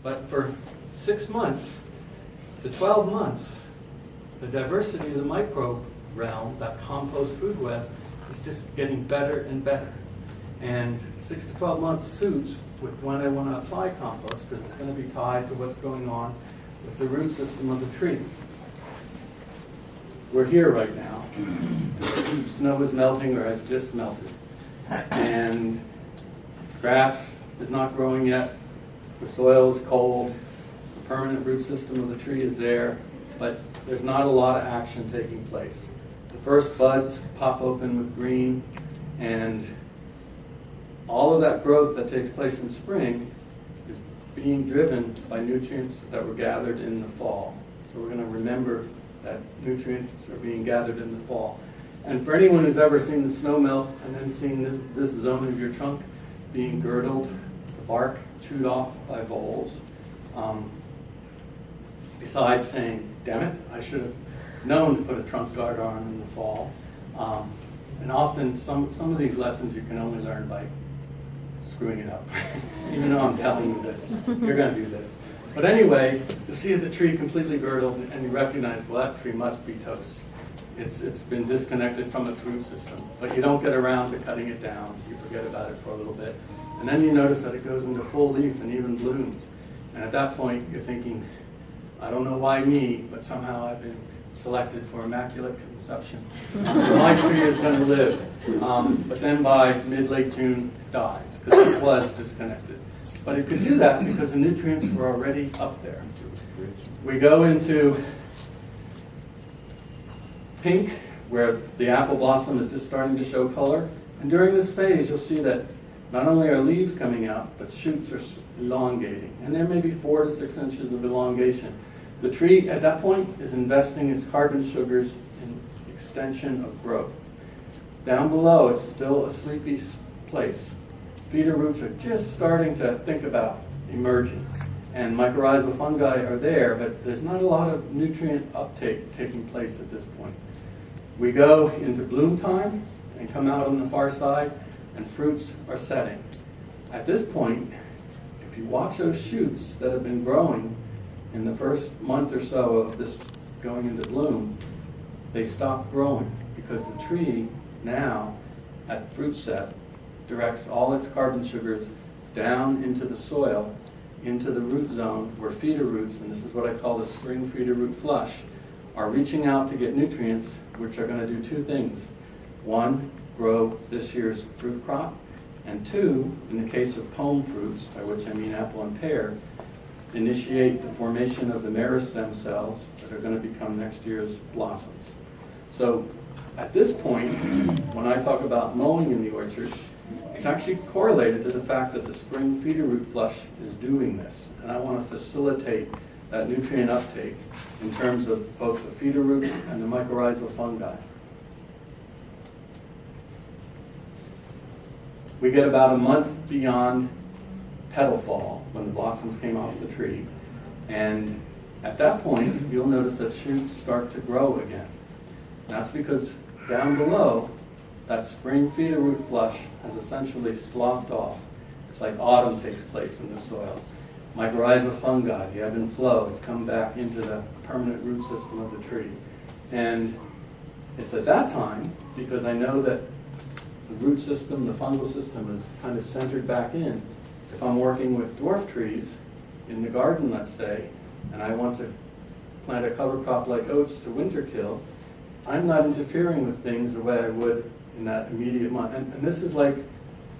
But for 6 months to 12 months, the diversity of the microbe realm, that compost food web, is just getting better and better. And 6 to 12 months suits with when I want to apply compost, because it's going to be tied to what's going on with the root system of the tree. We're here right now. Snow is melting or has just melted. And grass is not growing yet. The soil is cold. The permanent root system of the tree is there, but there's not a lot of action taking place. The first buds pop open with green, and all of that growth that takes place in spring is being driven by nutrients that were gathered in the fall. So we're going to remember that nutrients are being gathered in the fall. And for anyone who's ever seen the snow melt and then seen this zone of your trunk being girdled, the bark chewed off by voles, besides saying, damn it, I should have known to put a trunk guard on in the fall. And often some of these lessons you can only learn by screwing it up. Even though I'm telling you this, you're going to do this. But anyway, you see the tree completely girdled and you recognize, well, that tree must be toast. It's been disconnected from its root system. But you don't get around to cutting it down. You forget about it for a little bit. And then you notice that it goes into full leaf and even blooms. And at that point, you're thinking, I don't know why me, but somehow I've been selected for immaculate conception. So my tree is going to live. But then by mid-late June, it dies because it was disconnected. But it could do that because the nutrients were already up there. We go into pink, where the apple blossom is just starting to show color. And during this phase, you'll see that not only are leaves coming out, but shoots are elongating. And there may be 4 to 6 inches of elongation. The tree, at that point, is investing its carbon sugars in extension of growth. Down below, it's still a sleepy place. Feeder roots are just starting to think about emerging. And mycorrhizal fungi are there, but there's not a lot of nutrient uptake taking place at this point. We go into bloom time and come out on the far side, and fruits are setting. At this point, if you watch those shoots that have been growing in the first month or so of this going into bloom, they stop growing because the tree now, at fruit set, directs all its carbon sugars down into the soil, into the root zone where feeder roots, and this is what I call the spring feeder root flush, are reaching out to get nutrients, which are going to do 2 things. 1, grow this year's fruit crop, and 2, in the case of pome fruits, by which I mean apple and pear, initiate the formation of the meristem cells that are going to become next year's blossoms. So at this point, when I talk about mowing in the orchard, it's actually correlated to the fact that the spring feeder root flush is doing this. And I want to facilitate that nutrient uptake in terms of both the feeder roots and the mycorrhizal fungi. We get about a month beyond petal fall when the blossoms came off the tree. And at that point, you'll notice that shoots start to grow again. That's because down below, that spring feeder root flush has essentially sloughed off. It's like autumn takes place in the soil. Mycorrhizal fungi, the ebb and flow, has come back into the permanent root system of the tree. And it's at that time, because I know that the root system, the fungal system, is kind of centered back in. If I'm working with dwarf trees in the garden, let's say, and I want to plant a cover crop like oats to winter kill, I'm not interfering with things the way I would in that immediate month. And this is like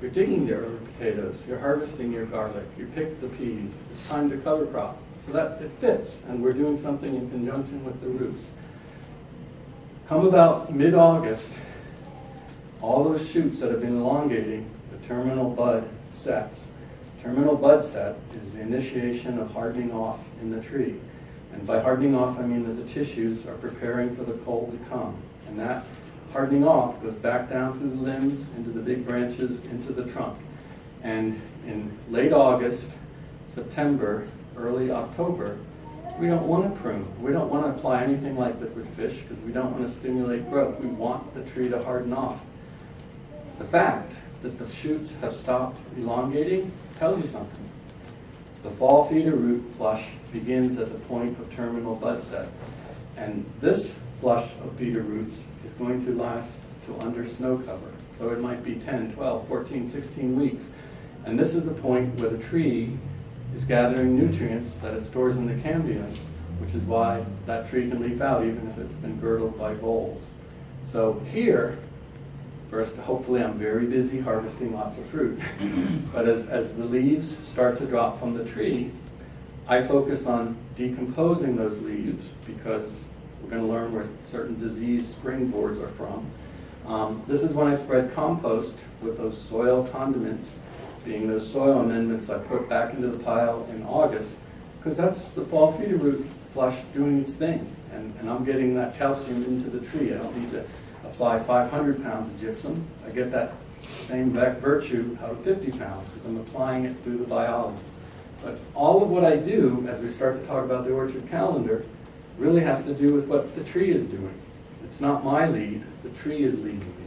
you're digging the early potatoes, you're harvesting your garlic, you pick the peas, it's time to cover crop. So that it fits, and we're doing something in conjunction with the roots. Come about mid-August, all those shoots that have been elongating, the terminal bud sets. Terminal bud set is the initiation of hardening off in the tree. And by hardening off, I mean that the tissues are preparing for the cold to come. And that hardening off goes back down through the limbs, into the big branches, into the trunk. And in late August, September, early October, we don't want to prune. We don't want to apply anything like liquid fish because we don't want to stimulate growth. We want the tree to harden off. The fact that the shoots have stopped elongating tells you something. The fall feeder root flush begins at the point of terminal bud set. And this flush of feeder roots is going to last to under snow cover. So it might be 10, 12, 14, 16 weeks. And this is the point where the tree is gathering nutrients that it stores in the cambium, which is why that tree can leaf out even if it's been girdled by voles. So here, first, hopefully I'm very busy harvesting lots of fruit. But as the leaves start to drop from the tree, I focus on decomposing those leaves because we're going to learn where certain disease springboards are from. This is when I spread compost with those soil condiments, being those soil amendments I put back into the pile in August, because that's the fall feeder root flush doing its thing. And I'm getting that calcium into the tree. I don't need to apply 500 pounds of gypsum. I get that same virtue out of 50 pounds because I'm applying it through the biology. But all of what I do, as we start to talk about the orchard calendar, really has to do with what the tree is doing. It's not my lead, the tree is leading me.